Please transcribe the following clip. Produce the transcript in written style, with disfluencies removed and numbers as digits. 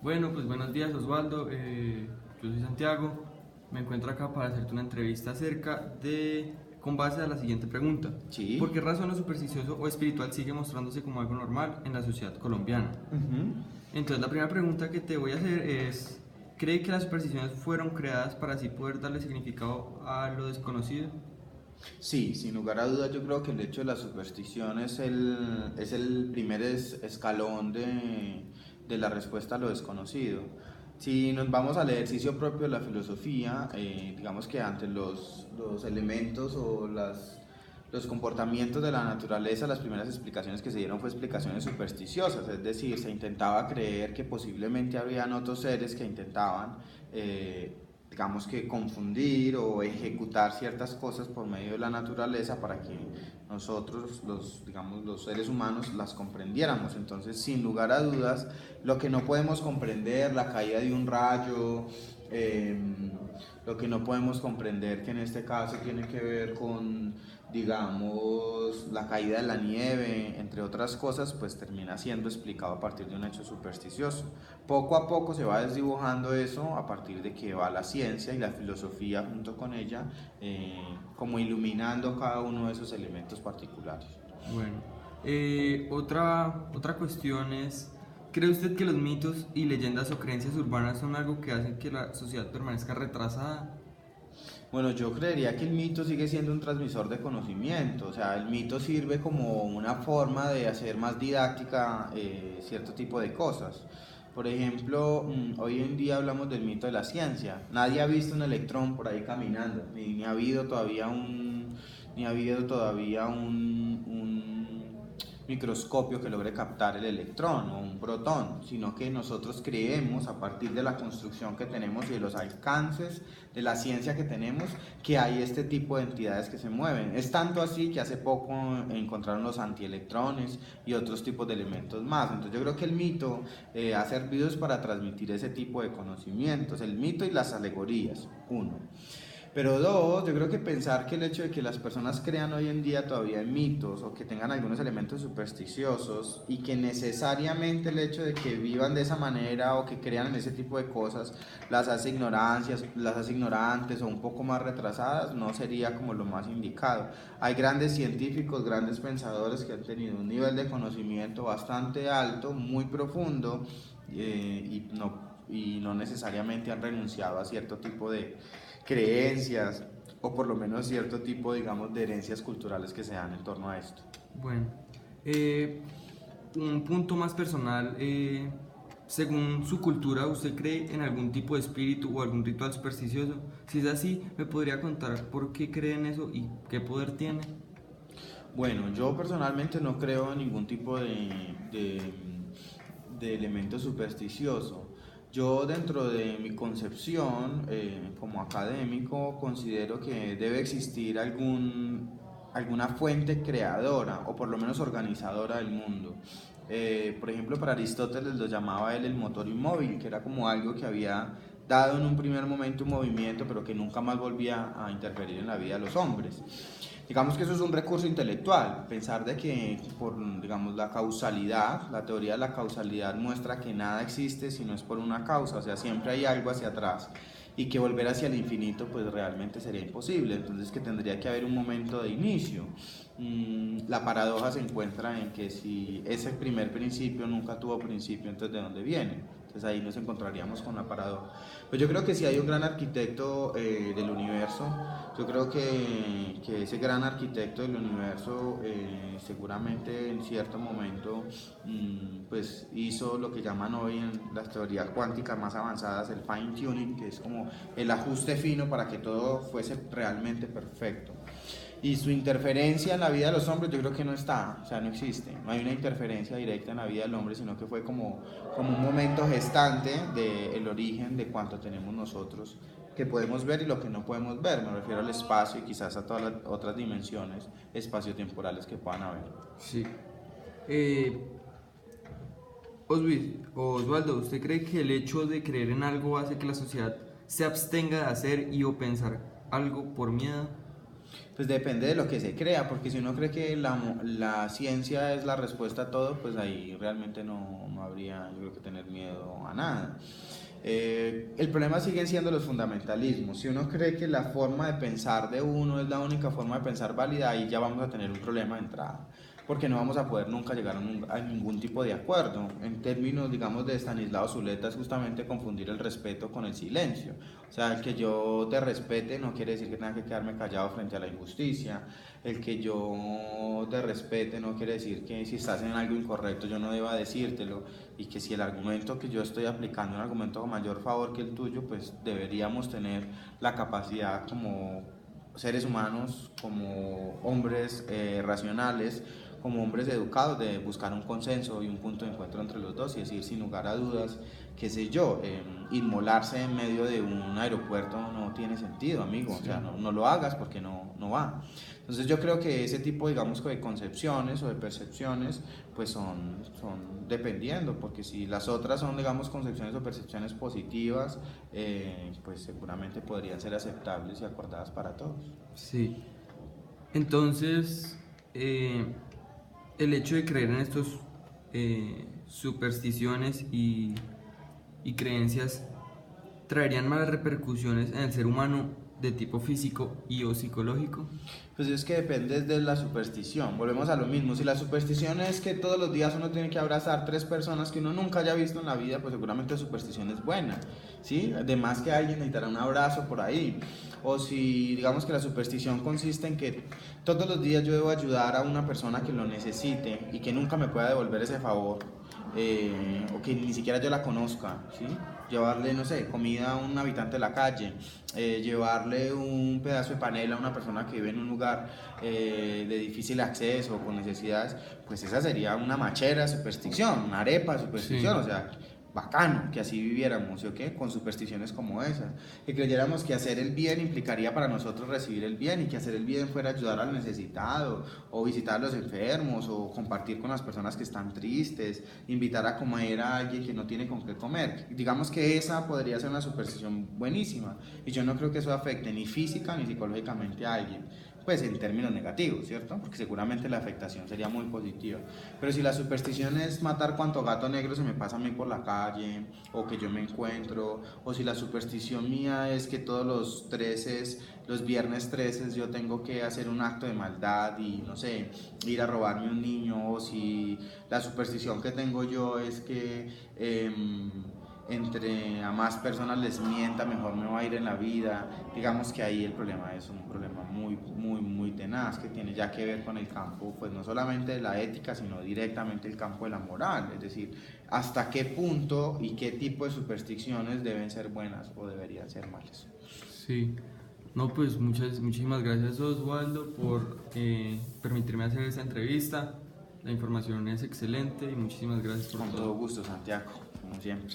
Bueno, pues buenos días Osvaldo, yo soy Santiago, me encuentro acá para hacerte una entrevista con base a la siguiente pregunta. ¿Por Sí. qué razón lo supersticioso o espiritual sigue mostrándose como algo normal en la sociedad colombiana? Ujú. Entonces la primera pregunta que te voy a hacer es, ¿cree que las supersticiones fueron creadas para así poder darle significado a lo desconocido? Sí, sin lugar a dudas yo creo que el hecho de la superstición es el primer escalón de la respuesta a lo desconocido. Si nos vamos al ejercicio propio de la filosofía, digamos que ante los elementos o los comportamientos de la naturaleza, las primeras explicaciones que se dieron fue explicaciones supersticiosas, es decir, se intentaba creer que posiblemente habían otros seres que intentaban digamos que confundir o ejecutar ciertas cosas por medio de la naturaleza para que nosotros, digamos, los seres humanos, las comprendiéramos. Entonces, sin lugar a dudas, lo que no podemos comprender, la caída de un rayo, eh, lo que no podemos comprender, que en este caso tiene que ver con, digamos, la caída de la nieve, entre otras cosas, pues termina siendo explicado a partir de un hecho supersticioso. Poco a poco se va desdibujando eso a partir de que va la ciencia y la filosofía junto con ella, como iluminando cada uno de esos elementos particulares. Bueno, otra cuestión es, ¿cree usted que los mitos y leyendas o creencias urbanas son algo que hacen que la sociedad permanezca retrasada? Bueno, yo creería que el mito sigue siendo un transmisor de conocimiento, o sea, el mito sirve como una forma de hacer más didáctica cierto tipo de cosas. Por ejemplo, hoy en día hablamos del mito de la ciencia. Nadie ha visto un electrón por ahí caminando, ni ha habido todavía un microscopio que logre captar el electrón o un protón, sino que nosotros creemos a partir de la construcción que tenemos y de los alcances de la ciencia que tenemos que hay este tipo de entidades que se mueven. Es tanto así que hace poco encontraron los antielectrones y otros tipos de elementos más. Entonces yo creo que el mito ha servido para transmitir ese tipo de conocimientos, el mito y las alegorías, uno. Pero dos, yo creo que pensar que el hecho de que las personas crean hoy en día todavía en mitos o que tengan algunos elementos supersticiosos y que necesariamente el hecho de que vivan de esa manera o que crean en ese tipo de cosas las hace ignorantes o un poco más retrasadas, no sería como lo más indicado. Hay grandes científicos, grandes pensadores que han tenido un nivel de conocimiento bastante alto, muy profundo y no necesariamente han renunciado a cierto tipo de creencias o por lo menos cierto tipo, digamos, de herencias culturales que se dan en torno a esto. Bueno, eh, un punto más personal, según su cultura, ¿usted cree en algún tipo de espíritu o algún ritual supersticioso? Si es así, ¿me podría contar por qué cree en eso y qué poder tiene? Bueno, yo personalmente no creo en ningún tipo de elemento supersticioso. Yo dentro de mi concepción como académico considero que debe existir alguna fuente creadora o por lo menos organizadora del mundo. Por ejemplo, para Aristóteles lo llamaba él el motor inmóvil, que era como algo que había dado en un primer momento un movimiento, pero que nunca más volvía a interferir en la vida de los hombres. Digamos que eso es un recurso intelectual, pensar de que por, digamos, la causalidad, la teoría de la causalidad muestra que nada existe si no es por una causa, o sea, siempre hay algo hacia atrás y que volver hacia el infinito pues realmente sería imposible, entonces que tendría que haber un momento de inicio. La paradoja se encuentra en que si ese primer principio nunca tuvo principio, entonces ¿de dónde viene? Entonces ahí nos encontraríamos con la paradoja. Pues yo creo que si hay un gran arquitecto del universo, yo creo que ese gran arquitecto del universo seguramente en cierto momento pues hizo lo que llaman hoy en las teorías cuánticas más avanzadas el fine tuning, que es como el ajuste fino para que todo fuese realmente perfecto. Y su interferencia en la vida de los hombres yo creo que no está, o sea, no existe. No hay una interferencia directa en la vida del hombre, sino que fue como un momento gestante del origen de cuánto tenemos nosotros que podemos ver y lo que no podemos ver. Me refiero al espacio y quizás a todas las otras dimensiones espaciotemporales que puedan haber. Sí. Eh, Osvaldo, ¿usted cree que el hecho de creer en algo hace que la sociedad se abstenga de hacer y o pensar algo por miedo? Pues depende de lo que se crea, porque si uno cree que la ciencia es la respuesta a todo, pues ahí realmente no habría, yo creo, que tener miedo a nada. El problema siguen siendo los fundamentalismos. Si uno cree que la forma de pensar de uno es la única forma de pensar válida, ahí ya vamos a tener un problema de entrada, porque no vamos a poder nunca llegar a ningún tipo de acuerdo. En términos, digamos, de Stanislao Zuleta, es justamente confundir el respeto con el silencio. O sea, el que yo te respete no quiere decir que tenga que quedarme callado frente a la injusticia. El que yo te respete no quiere decir que si estás en algo incorrecto yo no deba decírtelo, y que si el argumento que yo estoy aplicando es un argumento con mayor favor que el tuyo, pues deberíamos tener la capacidad como seres humanos, como hombres racionales, como hombres educados, de buscar un consenso y un punto de encuentro entre los dos y decir sin lugar a dudas, qué sé yo, inmolarse en medio de un aeropuerto no tiene sentido, amigo. Sí. O sea, no lo hagas porque no va. Entonces yo creo que ese tipo, digamos, de concepciones o de percepciones, pues son dependiendo, porque si las otras son, digamos, concepciones o percepciones positivas, pues seguramente podrían ser aceptables y acordadas para todos. Sí. Entonces, el hecho de creer en estos supersticiones y creencias traerían malas repercusiones en el ser humano de tipo físico y o psicológico. Pues es que depende de la superstición. Volvemos a lo mismo. Si la superstición es que todos los días uno tiene que abrazar 3 personas que uno nunca haya visto en la vida, pues seguramente la superstición es buena, ¿sí? Además que alguien necesitará un abrazo por ahí. O si digamos que la superstición consiste en que todos los días yo debo ayudar a una persona que lo necesite y que nunca me pueda devolver ese favor, o que ni siquiera yo la conozca, ¿sí? Llevarle, no sé, comida a un habitante de la calle, llevarle un pedazo de panela a una persona que vive en un lugar de difícil acceso o con necesidades, pues esa sería una machera de superstición, una arepa de superstición. Sí. O sea, bacano que así viviéramos, ¿sí o qué? Con supersticiones como esas, que creyéramos que hacer el bien implicaría para nosotros recibir el bien, y que hacer el bien fuera ayudar al necesitado, o visitar a los enfermos, o compartir con las personas que están tristes, invitar a comer a alguien que no tiene con qué comer. Digamos que esa podría ser una superstición buenísima, y yo no creo que eso afecte ni física ni psicológicamente a alguien, pues en términos negativos, ¿cierto? Porque seguramente la afectación sería muy positiva. Pero si la superstición es matar cuanto gato negro se me pasa a mí por la calle, o que yo me encuentro, o si la superstición mía es que todos los 13, los viernes 13, yo tengo que hacer un acto de maldad y, no sé, ir a robarme un niño, o si la superstición que tengo yo es que entre a más personas les mienta, mejor me va a ir en la vida. Digamos que ahí el problema es un problema muy tenaz, que tiene ya que ver con el campo, pues no solamente de la ética, sino directamente el campo de la moral, es decir, hasta qué punto y qué tipo de supersticiones deben ser buenas o deberían ser malas. Sí, no, pues muchísimas gracias, Oswaldo, por permitirme hacer esta entrevista. La información es excelente y muchísimas gracias por todo. Con todo gusto, Santiago, como siempre.